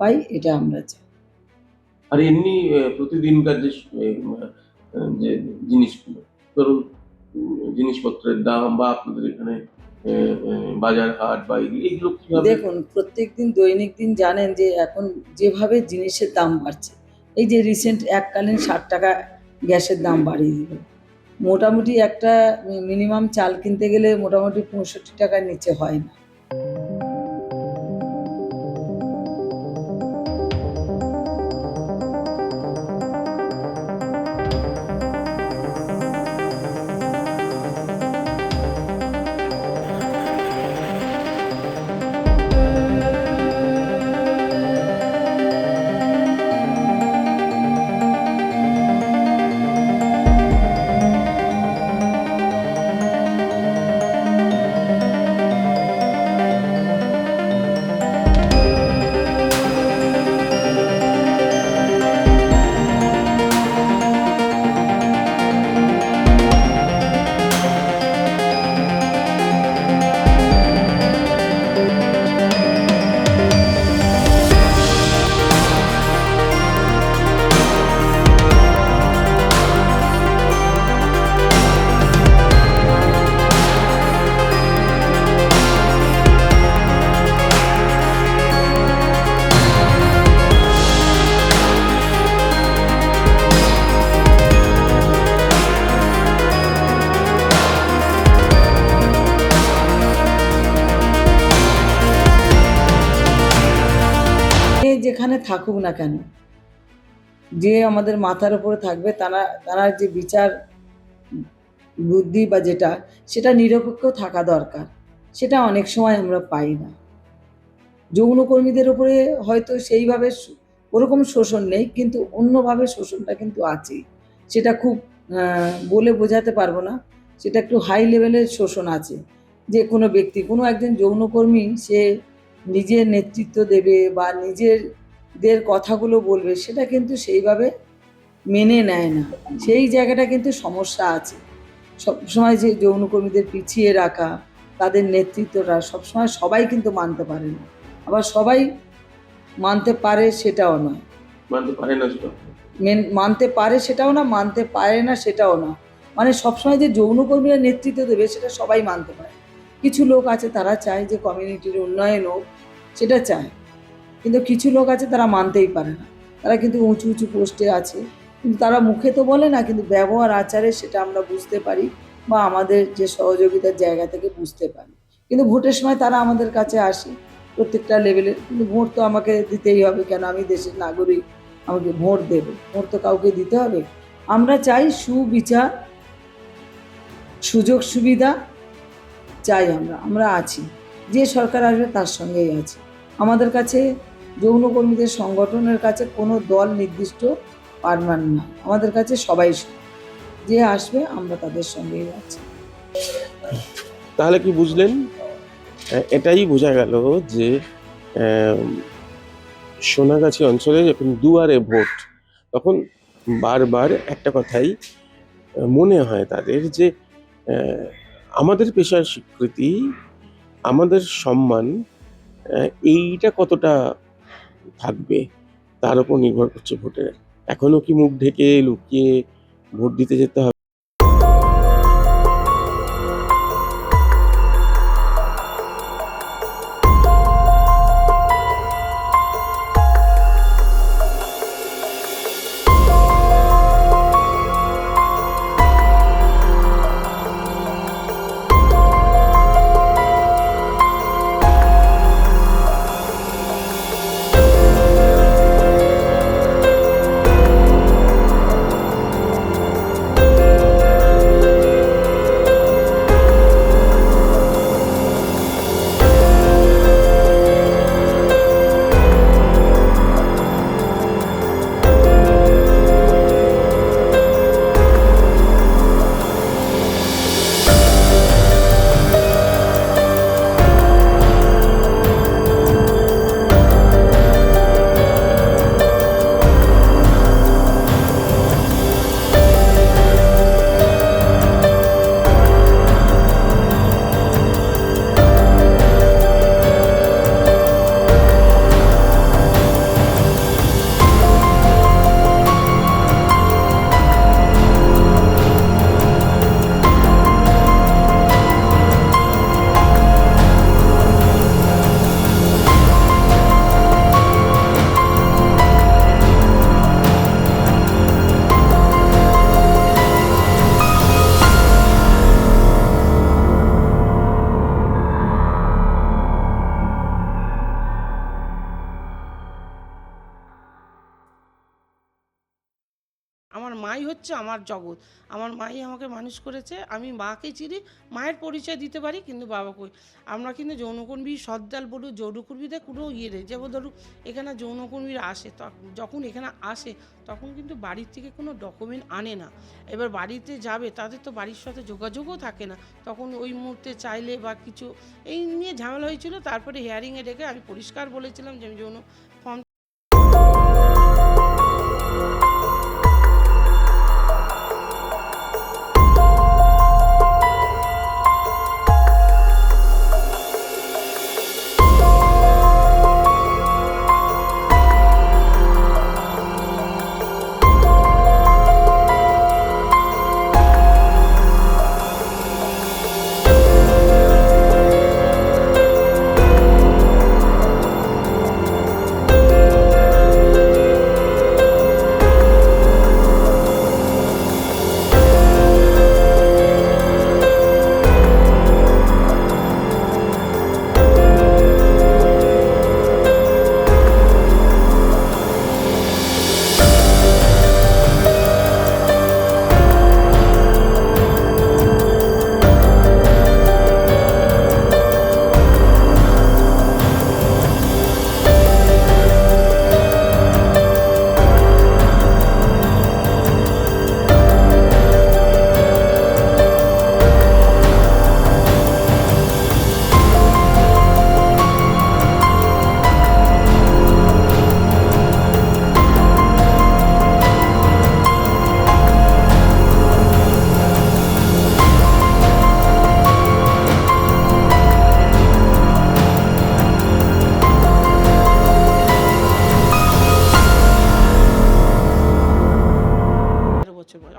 পাই, এটা আমরা চাই। আর এমনি প্রতিদিনকার যে জিনিসগুলো, ধরুন জিনিসপত্রের দাম বা আপনাদের এখানে বাজার হাট বা এগুলো কিভাবে? দেখুন, প্রত্যেকদিন দৈনিক দিন জানেন যে এখন যেভাবে জিনিসের দাম বাড়ছে, এই যে রিসেন্ট এককালীন ৬০ টাকা গ্যাসের দাম বাড়িয়ে দিল। মোটামুটি একটা মিনিমাম চাল কিনতে গেলে মোটামুটি ৬৫ টাকার নিচে হয় না। যেখানে থাকুক না কেন, যে আমাদের মাথার উপরে থাকবে, তারা যে বিচার বুদ্ধি বা সেটা নিরপেক্ষ থাকা দরকার। সেটা অনেক সময় আমরা পাই না। যৌনকর্মীদের উপরে হয়তো সেইভাবে ওরকম শোষণ নেই, কিন্তু অন্যভাবে শোষণটা কিন্তু আছেই। সেটা খুব বলে বোঝাতে পারবো না। সেটা একটু হাই লেভেলের শোষণ আছে। যে কোনো ব্যক্তি, কোনো একজন যৌনকর্মী সে নিজের নেতৃত্ব দেবে বা নিজেদের কথাগুলো বলবে, সেটা কিন্তু সেইভাবে মেনে নেয় না। সেই জায়গাটা কিন্তু সমস্যা আছে। সবসময় যে যৌনকর্মীদের পিছিয়ে রাখা, তাদের নেতৃত্বটা সবসময় সবাই কিন্তু মানতে পারে না। আবার সবাই মানতে পারে সেটাও নয়। মানতে পারে না সেটা? মানতে পারে সেটাও না, মানতে পারে না সেটাও না। মানে সবসময় যে যৌনকর্মীরা নেতৃত্ব দেবে সেটা সবাই মানতে পারে। কিছু লোক আছে তারা চায় যে কমিউনিটির উন্নয়ন হোক, সেটা চায়। কিন্তু কিছু লোক আছে তারা মানতেই পারে না। তারা কিন্তু উঁচু উঁচু পোস্টে আছে, কিন্তু তারা মুখে তো বলে না, কিন্তু ব্যবহার আচারে সেটা আমরা বুঝতে পারি বা আমাদের যে সহযোগিতার জায়গা থেকে বুঝতে পারি। কিন্তু ভোটের সময় তারা আমাদের কাছে আসে প্রত্যেকটা লেভেলের, কিন্তু ভোট তো আমাকে দিতেই হবে, কেন আমি দেশের নাগরিক, আমাকে ভোট দেবে, ভোট তো কাউকে দিতে হবে। আমরা চাই সুবিচার, সুযোগ সুবিধা চাই। আমরা আছি, যে সরকার আসবে তার সঙ্গেই আছি। আমাদের কাছে যৌনকর্মীদের সংগঠনের কাছে কোনো দল নির্দিষ্ট পারমান না, আমাদের কাছে সবাই যে আসবে আমরা তাদের সঙ্গেই আছি। তাহলে কি বুঝলেন? এটাই বোঝা গেল যে সোনাগাছি অঞ্চলে যখন দুয়ারে ভোট, তখন বারবার একটা কথাই মনে হয় তাদের যে আমাদের পেশার স্বীকৃতি, আমাদের সম্মান, এইটা কতটা থাকবে তার উপর নির্ভর করছে ভোটের। এখনো কি মুখ ঢেকে লুকিয়ে ভোট দিতে যেতে হবে? আমার মাই হচ্ছে আমার জগৎ, আমার মাই আমাকে মানুষ করেছে, আমি মাকে চিনি, মায়ের পরিচয় দিতে পারি, কিন্তু বাবাকে আমরা কিন্তু যৌনকর্মী সদ্দাল বলুন যৌনকর্মীদের কোনো ইয়ে নেই। যেমন ধরুন এখানে যৌনকর্মীরা আসে, যখন এখানে আসে তখন কিন্তু বাড়ির থেকে কোনো ডকুমেন্ট আনে না। এবার বাড়িতে যাবে, তাদের তো বাড়ির সাথে যোগাযোগও থাকে না, তখন ওই মুহূর্তে চাইলে বা কিছু এই নিয়ে ঝামেলা হয়েছিল। তারপরে হিয়ারিংয়ে ডেকে আমি পরিষ্কার বলেছিলাম যে আমি যৌন ফর্ম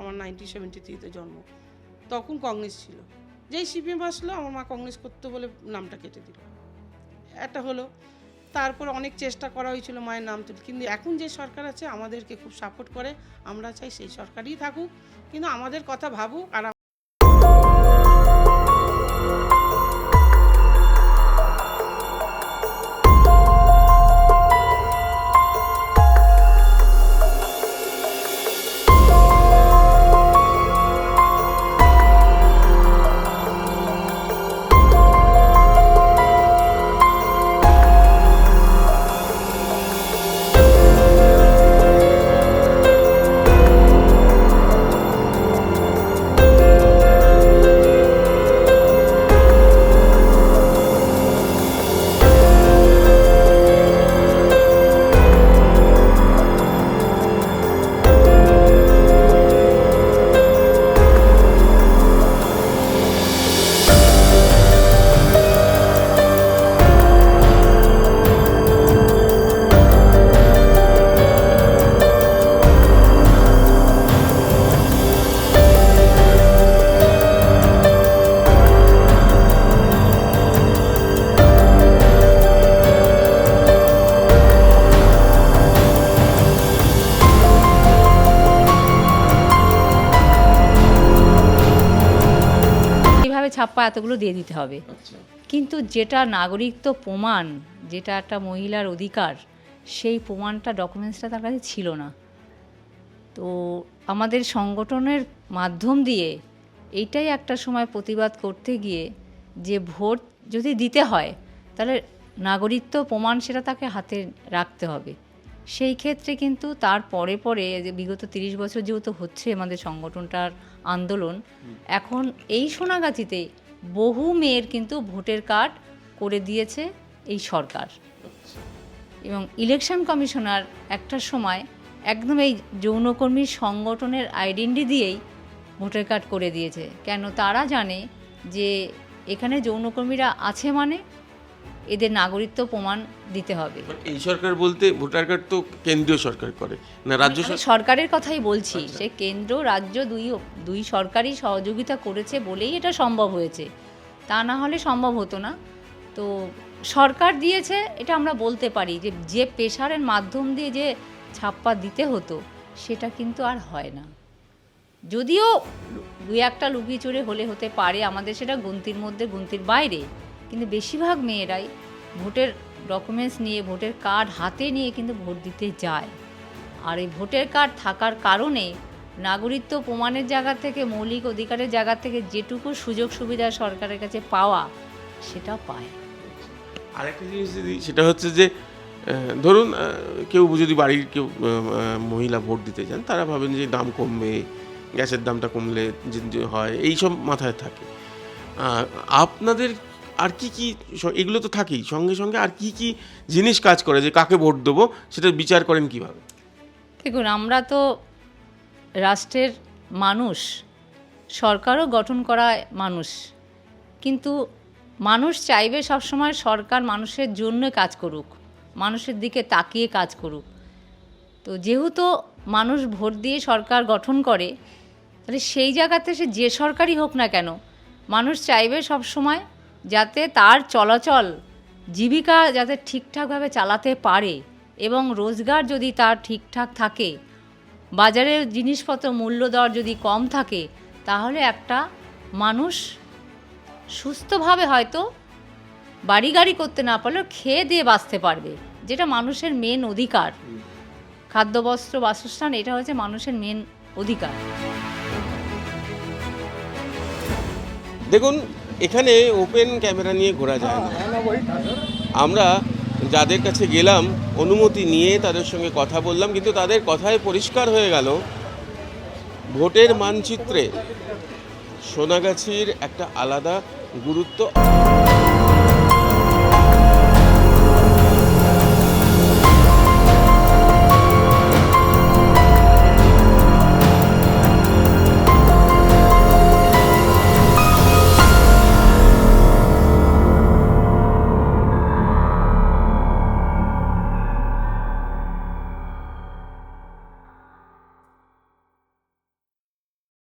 আমার 1973-তে জন্ম, তখন কংগ্রেস ছিল। যেই সিপিএম আসলো আমার মা কংগ্রেস করতে বলে নামটা কেটে দিল, একটা হলো। তারপর অনেক চেষ্টা করা হয়েছিল মায়ের নাম তুলতে, কিন্তু এখন যে সরকার আছে আমাদেরকে খুব সাপোর্ট করে, আমরা চাই সেই সরকারই থাকুক, কিন্তু আমাদের কথা ভাবুক। আর ছাপ্পা এতগুলো দিয়ে দিতে হবে, কিন্তু যেটা নাগরিকত্ব প্রমাণ, যেটা একটা মহিলার অধিকার, সেই প্রমাণটা ডকুমেন্টসটা তার কাছে ছিল না। তো আমাদের সংগঠনের মাধ্যম দিয়ে এইটাই একটা সময় প্রতিবাদ করতে গিয়ে, যে ভোট যদি দিতে হয় তাহলে নাগরিকত্ব প্রমাণ সেটা তাকে হাতে রাখতে হবে। সেই ক্ষেত্রে কিন্তু তার পরে পরে যে বিগত 30 বছর যেহেতু হচ্ছে আমাদের সংগঠনটার আন্দোলন, এখন এই সোনাগাছিতে বহু মেয়ের কিন্তু ভোটার কার্ড করে দিয়েছে এই সরকার। এবং ইলেকশন কমিশনার একটা সময় একদম এই যৌনকর্মী সংগঠনের আইডেন্টি দিয়েই ভোটার কার্ড করে দিয়েছে। কেন? তারা জানে যে এখানে যৌনকর্মীরা আছে মানে এদের নাগরিকত্ব প্রমাণ দিতে হবে। এই সরকার বলতে ভোটার কার্ড তো কেন্দ্রীয় সরকার করে না, রাজ্য সরকারের কথাই বলছি। সে কেন্দ্র রাজ্য দুই সরকারই সহযোগিতা করেছে বলেই এটা সম্ভব হয়েছে, তা না হলে সম্ভব হতো না। তো সরকার দিয়েছে এটা আমরা বলতে পারি, যে প্রেশারের মাধ্যম দিয়ে যে ছাপ্পা দিতে হতো সেটা কিন্তু আর হয় না। যদিও দুই একটা লুকিয়ে চুরে হলে হতে পারে, আমাদের সেটা গুনতির মধ্যে গুনতির বাইরে, কিন্তু বেশিরভাগ মেয়েরাই ভোটের ডকুমেন্টস নিয়ে, ভোটের কার্ড হাতে নিয়ে কিন্তু ভোট দিতে যায়। আর এই ভোটের কার্ড থাকার কারণে নাগরিকত্ব প্রমাণের জায়গা থেকে, মৌলিক অধিকারের জায়গা থেকে যেটুকু সুযোগ সুবিধা সরকারের কাছে পাওয়া সেটা পায়। আরেকটা জিনিস দিদি, সেটা হচ্ছে যে ধরুন কেউ যদি বাড়ির কেউ মহিলা ভোট দিতে চান, তারা ভাবেন যে দাম কমবে, গ্যাসের দামটা কমলে যে হয়, এইসব মাথায় থাকে। আপনাদের আর কি কি, এগুলো তো থাকেই, সঙ্গে সঙ্গে আর কি কি জিনিস কাজ করে যে কাকে ভোট দেবো সেটা বিচার করেন কিভাবে? দেখুন, আমরা তো রাষ্ট্রের মানুষ, সরকারও গঠন করা মানুষ, কিন্তু মানুষ চাইবে সবসময় সরকার মানুষের জন্য কাজ করুক, মানুষের দিকে তাকিয়ে কাজ করুক। তো যেহেতু মানুষ ভোট দিয়ে সরকার গঠন করে, তাহলে সেই জায়গাতে সে যে সরকারই হোক না কেন, মানুষ চাইবে সবসময় যাতে তার চলাচল, জীবিকা যাতে ঠিকঠাকভাবে চালাতে পারে, এবং রোজগার যদি তার ঠিকঠাক থাকে, বাজারের জিনিসপত্র মূল্য দর যদি কম থাকে, তাহলে একটা মানুষ সুস্থভাবে হয়তো বাড়ি গাড়ি করতে না পারলেও খেয়ে দিয়ে বাঁচতে পারবে, যেটা মানুষের মেন অধিকার। খাদ্য, বস্ত্র, বাসস্থান, এটা হচ্ছে মানুষের মেন অধিকার। দেখুন, এখানে ওপেন ক্যামেরা নিয়ে ঘোরা যায় না। আমরা যাদের কাছে গেলাম, অনুমতি নিয়ে তাদের সঙ্গে কথা বললাম, কিন্তু তাদের কথায় পরিষ্কার হয়ে গেল ভোটের মানচিত্রে সোনাগাছির একটা আলাদা গুরুত্ব।